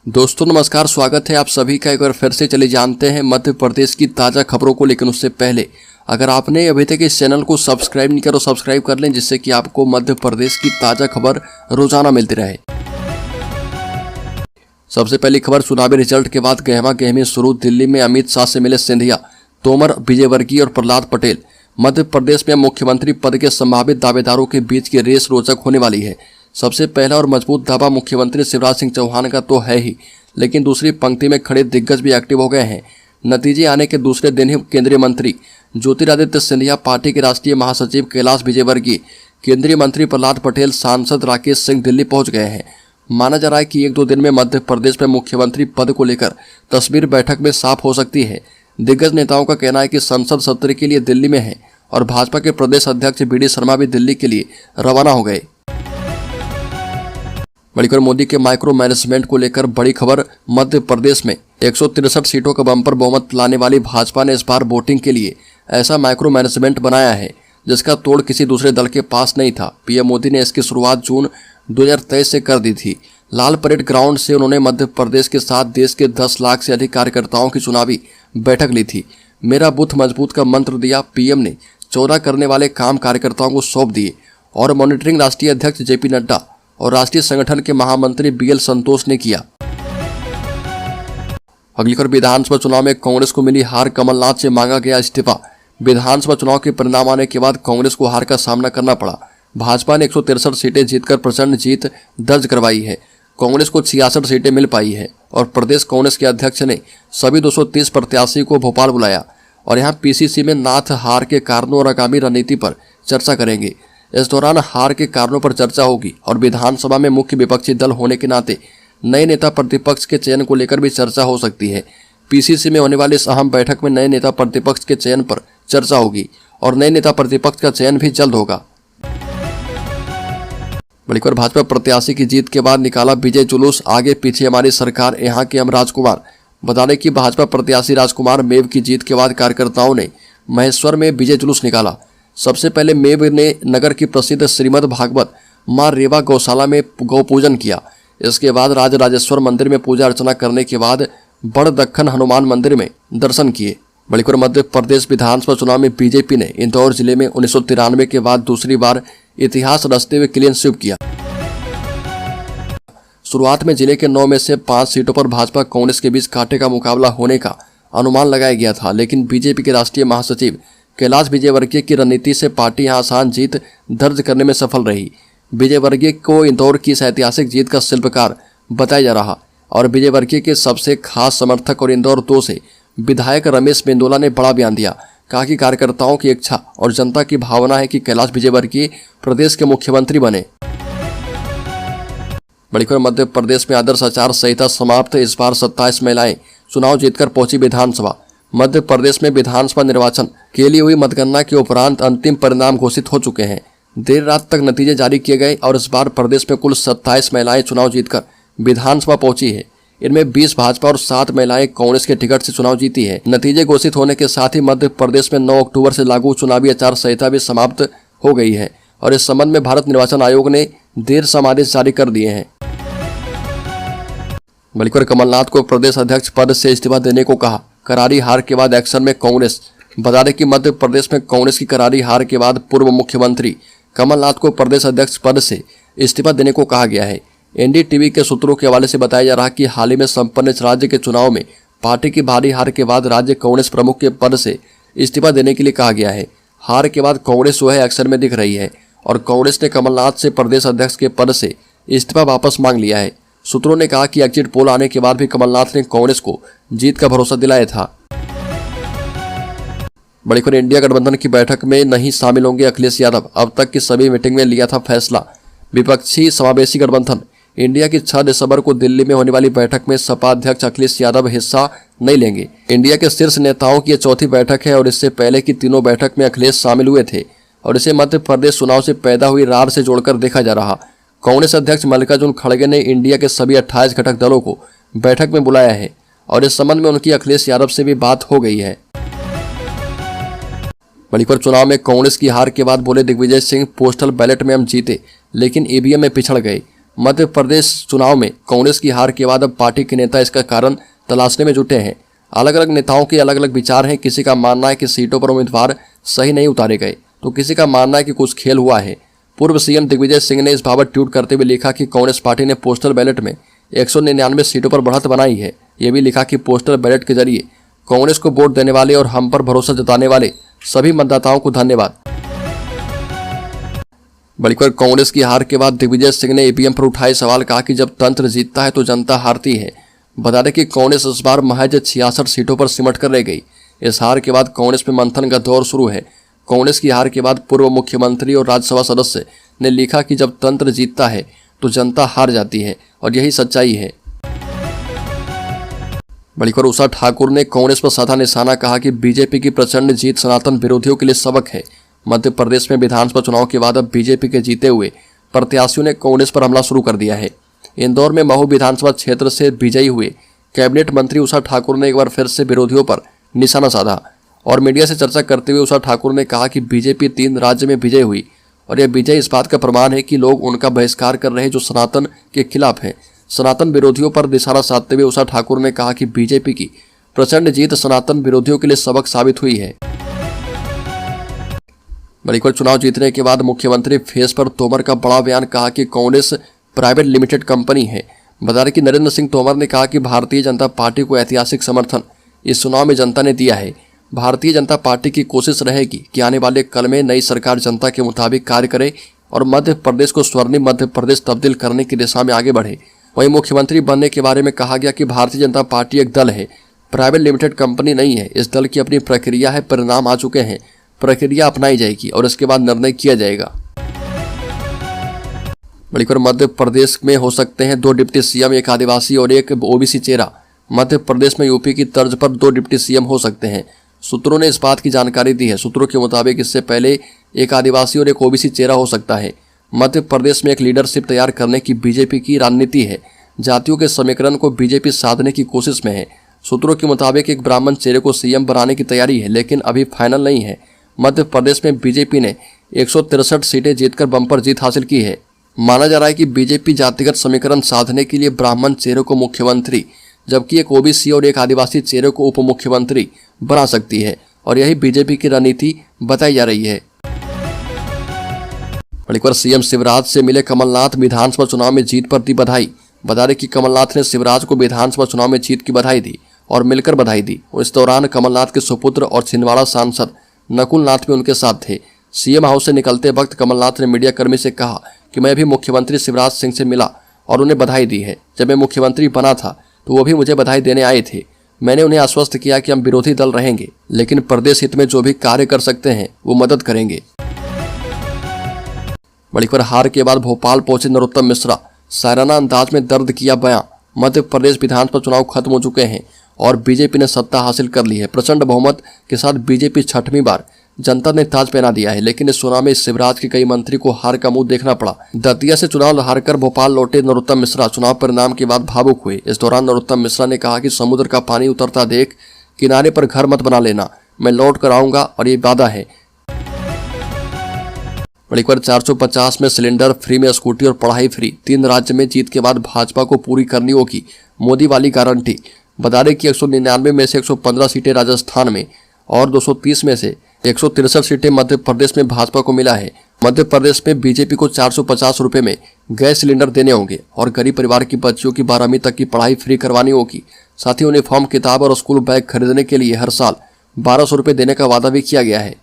दोस्तों नमस्कार, स्वागत है आप सभी का। एक बार फिर से चले जानते हैं मध्य प्रदेश की ताज़ा खबरों को। लेकिन उससे पहले अगर आपने अभी तक इस चैनल को सब्सक्राइब नहीं किया तो सब्सक्राइब कर लें, जिससे कि आपको मध्य प्रदेश की ताज़ा खबर रोजाना मिलती रहे। सबसे पहली खबर, चुनावी रिजल्ट के बाद गहमा गहमी शुरू। दिल्ली में अमित शाह से मिले सिंधिया, तोमर, विजयवर्गीय और प्रहलाद पटेल। मध्य प्रदेश में मुख्यमंत्री पद के संभावित दावेदारों के बीच की रेस रोचक होने वाली है। सबसे पहला और मजबूत दावा मुख्यमंत्री शिवराज सिंह चौहान का तो है ही, लेकिन दूसरी पंक्ति में खड़े दिग्गज भी एक्टिव हो गए हैं। नतीजे आने के दूसरे दिन ही केंद्रीय मंत्री ज्योतिरादित्य सिंधिया, पार्टी के राष्ट्रीय महासचिव कैलाश विजयवर्गीय, केंद्रीय मंत्री प्रहलाद पटेल, सांसद राकेश सिंह दिल्ली पहुंच गए हैं। माना जा रहा है कि 1-2 दिन में मध्य प्रदेश में मुख्यमंत्री पद को लेकर तस्वीर बैठक में साफ हो सकती है। दिग्गज नेताओं का कहना है कि संसद सत्र के लिए दिल्ली में है और भाजपा के प्रदेश अध्यक्ष बी डी शर्मा भी दिल्ली के लिए रवाना हो गए। बड़ी खबर, मोदी के माइक्रो मैनेजमेंट को लेकर बड़ी खबर। मध्य प्रदेश में 163 सीटों का बम्पर बहुमत लाने वाली भाजपा ने इस बार वोटिंग के लिए ऐसा माइक्रो मैनेजमेंट बनाया है जिसका तोड़ किसी दूसरे दल के पास नहीं था। पीएम मोदी ने इसकी शुरुआत जून 2023 से कर दी थी। लाल परेड ग्राउंड से उन्होंने मध्य प्रदेश के साथ देश के 10 लाख से अधिक कार्यकर्ताओं की चुनावी बैठक ली थी। मेरा बूथ मजबूत का मंत्र दिया। पीएम ने 14 करने वाले काम कार्यकर्ताओं को सौंप दिए और मॉनिटरिंग राष्ट्रीय अध्यक्ष जेपी नड्डा और राष्ट्रीय संगठन के महामंत्री बीएल संतोष ने किया। अगली खबर, विधानसभा चुनाव में कांग्रेस को मिली हार, कमलनाथ से मांगा गया इस्तीफा। विधानसभा चुनाव के परिणाम आने के बाद कांग्रेस को हार का सामना करना पड़ा। भाजपा ने 163 सीटें जीतकर प्रचंड जीत दर्ज करवाई है। कांग्रेस को 66 सीटें मिल पाई है और प्रदेश कांग्रेस के अध्यक्ष ने सभी 230 प्रत्याशी को भोपाल बुलाया और यहाँ पीसीसी में नाथ हार के कारणों और आगामी रणनीति पर चर्चा करेंगे। इस दौरान हार के कारणों पर चर्चा होगी और विधानसभा में मुख्य विपक्षी दल होने के नाते नए नेता प्रतिपक्ष के चयन को लेकर भी चर्चा हो सकती है। पीसीसी में होने वाली इस अहम बैठक में नए नेता प्रतिपक्ष के चयन पर चर्चा होगी और नए नेता प्रतिपक्ष का चयन भी जल्द होगा। बड़ी खबर, भाजपा प्रत्याशी की जीत के बाद निकाला विजय जुलूस, आगे पीछे हमारी सरकार, यहाँ के हम राजकुमार। बता दें कि भाजपा प्रत्याशी राजकुमार मेव की जीत के बाद कार्यकर्ताओं ने महेश्वर में विजय जुलूस निकाला। सबसे पहले मेव ने नगर की प्रसिद्ध श्रीमद् भागवत मां रेवा गौशाला में गौ पूजन किया। इसके बाद राजराजेश्वर मंदिर में पूजा अर्चना करने के बाद बड़ दक्खन हनुमान मंदिर में दर्शन किए। बड़ी खबर, मध्य प्रदेश विधानसभा चुनाव में बीजेपी ने इंदौर जिले में 1993 के बाद दूसरी बार इतिहास रचते हुए क्लीन स्वीप किया। शुरुआत में जिले के 9 में से 5 सीटों पर भाजपा कांग्रेस के बीच कांटे का मुकाबला होने का अनुमान लगाया गया था, लेकिन बीजेपी के राष्ट्रीय महासचिव कैलाश विजयवर्गीय की रणनीति से पार्टी यहां आसान जीत दर्ज करने में सफल रही। विजयवर्गीय को इंदौर की इस ऐतिहासिक जीत का शिल्पकार बताया जा रहा और विजयवर्गीय के सबसे खास समर्थक और इंदौर 2 से विधायक रमेश मेंदोला ने बड़ा बयान दिया। कहा कि कार्यकर्ताओं की इच्छा और जनता की भावना है कि कैलाश विजयवर्गीय प्रदेश के मुख्यमंत्री बने। बड़ी खबर, मध्य प्रदेश में आदर्श आचार संहिता समाप्त। इस बार 27 महिलाएं चुनाव जीतकर पहुंची विधानसभा। मध्य प्रदेश में विधानसभा निर्वाचन के लिए हुई मतगणना के उपरांत अंतिम परिणाम घोषित हो चुके हैं। देर रात तक नतीजे जारी किए गए और इस बार प्रदेश में कुल 27 महिलाएं चुनाव जीतकर विधानसभा पहुंची है। इनमें 20 भाजपा और 7 महिलाएं कांग्रेस के टिकट से चुनाव जीती है। नतीजे घोषित होने के साथ ही मध्य प्रदेश में 9 अक्टूबर से लागू चुनावी आचार संहिता भी समाप्त हो गई है और इस संबंध में भारत निर्वाचन आयोग ने देर शाम आदेश जारी कर दिए हैं। बड़ी खबर, कमलनाथ को प्रदेश अध्यक्ष पद से इस्तीफा देने को कहा। करारी हार के बाद एक्शन में कांग्रेस। बता दें कि मध्य प्रदेश में कांग्रेस की करारी हार के बाद पूर्व मुख्यमंत्री कमलनाथ को प्रदेश अध्यक्ष पद से इस्तीफा देने को कहा गया है। एनडीटीवी के सूत्रों के हवाले से बताया जा रहा कि हाल ही में संपन्न इस राज्य के चुनाव में पार्टी की भारी हार के बाद राज्य कांग्रेस प्रमुख के पद से इस्तीफा देने के लिए कहा गया है। हार के बाद कांग्रेस जो है एक्शन में दिख रही है और कांग्रेस ने कमलनाथ से प्रदेश अध्यक्ष के पद से इस्तीफा वापस मांग लिया है। सूत्रों ने कहा कि एग्जिट पोल आने के बाद भी कमलनाथ ने कांग्रेस को जीत का भरोसा दिलाया था। बड़ी खबर, इंडिया गठबंधन की बैठक में नहीं शामिल होंगे अखिलेश यादव। अब तक की सभी मीटिंग में लिया था फैसला। विपक्षी समावेशी गठबंधन इंडिया की 6 दिसंबर को दिल्ली में होने वाली बैठक में सपा अध्यक्ष अखिलेश यादव हिस्सा नहीं लेंगे। इंडिया के शीर्ष नेताओं की यह चौथी बैठक है और इससे पहले की तीनों बैठक में अखिलेश शामिल हुए थे और इसे मध्य प्रदेश चुनाव से पैदा हुई रार से जोड़कर देखा जा रहा। कांग्रेस अध्यक्ष मल्लिकार्जुन खड़गे ने इंडिया के सभी 28 घटक दलों को बैठक में बुलाया है और इस संबंध में उनकी अखिलेश यादव से भी बात हो गई है। मणिपुर चुनाव में कांग्रेस की हार के बाद बोले दिग्विजय सिंह, पोस्टल बैलेट में हम जीते लेकिन ईवीएम में पिछड़ गए। मध्य प्रदेश चुनाव में कांग्रेस की हार के बाद अब पार्टी के नेता इसका कारण तलाशने में जुटे हैं। अलग अलग नेताओं के अलग अलग विचार हैं। किसी का मानना है कि सीटों पर उम्मीदवार सही नहीं उतारे गए, तो किसी का मानना है कि कुछ खेल हुआ है। पूर्व सीएम दिग्विजय सिंह ने इस बाबत ट्वीट करते हुए लिखा कि कांग्रेस पार्टी ने पोस्टल बैलेट में 199 सीटों पर बढ़त बनाई है। ये भी लिखा कि पोस्टल बैलेट के जरिए कांग्रेस को वोट देने वाले और हम पर भरोसा जताने वाले सभी मतदाताओं को धन्यवाद। बल्कि कांग्रेस की हार के बाद दिग्विजय सिंह ने ईवीएम पर उठाए सवाल, कहा कि जब तंत्र जीतता है तो जनता हारती है। बता दें कि कांग्रेस इस बार महज 66 सीटों पर सिमट कर रह गई। इस हार के बाद कांग्रेस में मंथन का दौर शुरू है। कांग्रेस की हार के बाद पूर्व मुख्यमंत्री और राज्यसभा सदस्य ने लिखा कि जब तंत्र जीतता है तो जनता हार जाती है और यही सच्चाई है। बल्कि उषा ठाकुर ने कांग्रेस पर साधा निशाना, कहा कि बीजेपी की प्रचंड जीत सनातन विरोधियों के लिए सबक है। मध्य प्रदेश में विधानसभा चुनाव के बाद अब बीजेपी के जीते हुए प्रत्याशियों ने कांग्रेस पर हमला शुरू कर दिया है। इंदौर में महू विधानसभा क्षेत्र से विजयी हुए कैबिनेट मंत्री उषा ठाकुर ने एक बार फिर से विरोधियों पर निशाना साधा और मीडिया से चर्चा करते हुए उषा ठाकुर ने कहा कि बीजेपी 3 राज्य में विजय हुई और यह विजय इस बात का प्रमाण है कि लोग उनका बहिष्कार कर रहे हैं जो सनातन के खिलाफ है। सनातन विरोधियों पर निशाना साधते हुए उषा ठाकुर ने कहा कि बीजेपी की प्रचंड जीत सनातन विरोधियों के लिए सबक साबित हुई है। बल्कि चुनाव जीतने के बाद मुख्यमंत्री फेस पर तोमर का बड़ा बयान, कहा कि कांग्रेस प्राइवेट लिमिटेड कंपनी है। बता दें कि नरेंद्र सिंह तोमर ने कहा कि भारतीय जनता पार्टी को ऐतिहासिक समर्थन इस चुनाव में जनता ने दिया है। भारतीय जनता पार्टी की कोशिश रहेगी कि आने वाले कल में नई सरकार जनता के मुताबिक कार्य करे और मध्य प्रदेश को स्वर्णिम मध्य प्रदेश तब्दील करने की दिशा में आगे बढ़े। वहीं मुख्यमंत्री बनने के बारे में कहा गया कि भारतीय जनता पार्टी एक दल है, प्राइवेट लिमिटेड कंपनी नहीं है। इस दल की अपनी प्रक्रिया है, परिणाम आ चुके हैं, प्रक्रिया अपनाई जाएगी और इसके बाद निर्णय किया जाएगा। बल्कि मध्य प्रदेश में हो सकते हैं 2 डिप्टी सीएम, एक आदिवासी और एक ओबीसी चेहरा। मध्य प्रदेश में यूपी की तर्ज पर 2 डिप्टी सीएम हो सकते हैं। सूत्रों ने इस बात की जानकारी दी है। सूत्रों के मुताबिक इससे पहले एक आदिवासी और एक ओबीसी चेहरा हो सकता है। मध्य प्रदेश में एक लीडरशिप तैयार करने की बीजेपी की रणनीति है। जातियों के समीकरण को बीजेपी साधने की कोशिश में है। सूत्रों के मुताबिक एक ब्राह्मण चेहरे को सीएम बनाने की तैयारी है, लेकिन अभी फाइनल नहीं है। मध्य प्रदेश में बीजेपी ने 163 सीटें जीतकर बम्पर जीत हासिल की है। माना जा रहा है कि बीजेपी जातिगत समीकरण साधने के लिए ब्राह्मण चेहरे को मुख्यमंत्री, जबकि एक ओबीसी और एक आदिवासी चेहरे को उप मुख्यमंत्री बना सकती है और यही बीजेपी की रणनीति बताई जा रही है। एक बार सीएम शिवराज से मिले कमलनाथ, विधानसभा चुनाव में जीत पर दी बधाई। बता दें कि कमलनाथ ने शिवराज को विधानसभा चुनाव में जीत की बधाई दी और मिलकर बधाई दी। इस दौरान कमलनाथ के सुपुत्र और छिंदवाड़ा सांसद नकुल नाथ भी उनके साथ थे। सीएम हाउस से निकलते वक्त कमलनाथ ने मीडिया कर्मी से कहा कि मैं भी मुख्यमंत्री शिवराज सिंह से मिला और उन्हें बधाई दी है। जब मैं मुख्यमंत्री बना था तो वो भी मुझे बधाई देने आए थे। मैंने उन्हें आश्वस्त किया कि हम विरोधी दल रहेंगे, लेकिन प्रदेश हित में जो भी कार्य कर सकते हैं वो मदद करेंगे। बड़ी खबर, हार के बाद भोपाल पहुंचे नरोत्तम मिश्रा, शायराना अंदाज में दर्द किया बयां। मध्य प्रदेश विधानसभा चुनाव खत्म हो चुके हैं और बीजेपी ने सत्ता हासिल कर ली है। प्रचंड बहुमत के साथ बीजेपी 6वीं बार जनता ने ताज पहना दिया है, लेकिन इस चुनाव में शिवराज के कई मंत्री को हार का मुंह देखना पड़ा। दतिया से चुनाव हारकर भोपाल लौटे नरोत्तम मिश्रा चुनाव परिणाम के बाद भावुक हुए। इस दौरान नरोत्तम मिश्रा ने कहा कि समुद्र का पानी उतरता देख किनारे पर घर मत बना लेना, मैं लौट कर आऊंगा और ये वादा है। बड़ी खबर, 450 में सिलेंडर फ्री में स्कूटी और पढ़ाई फ्री। 3 राज्य में जीत के बाद भाजपा को पूरी करनी होगी मोदी वाली गारंटी। बता दें कि 199 में से 115 सीटें राजस्थान में और 230 में से 163 सीटें मध्य प्रदेश में भाजपा को मिला है। मध्य प्रदेश में बीजेपी को 450 रुपये में गैस सिलेंडर देने होंगे और गरीब परिवार की बच्चियों की 12वीं तक की पढ़ाई फ्री करवानी होगी। साथ ही यूनिफॉर्म, किताब और स्कूल बैग खरीदने के लिए हर साल 1200 रुपये देने का वादा भी किया गया है।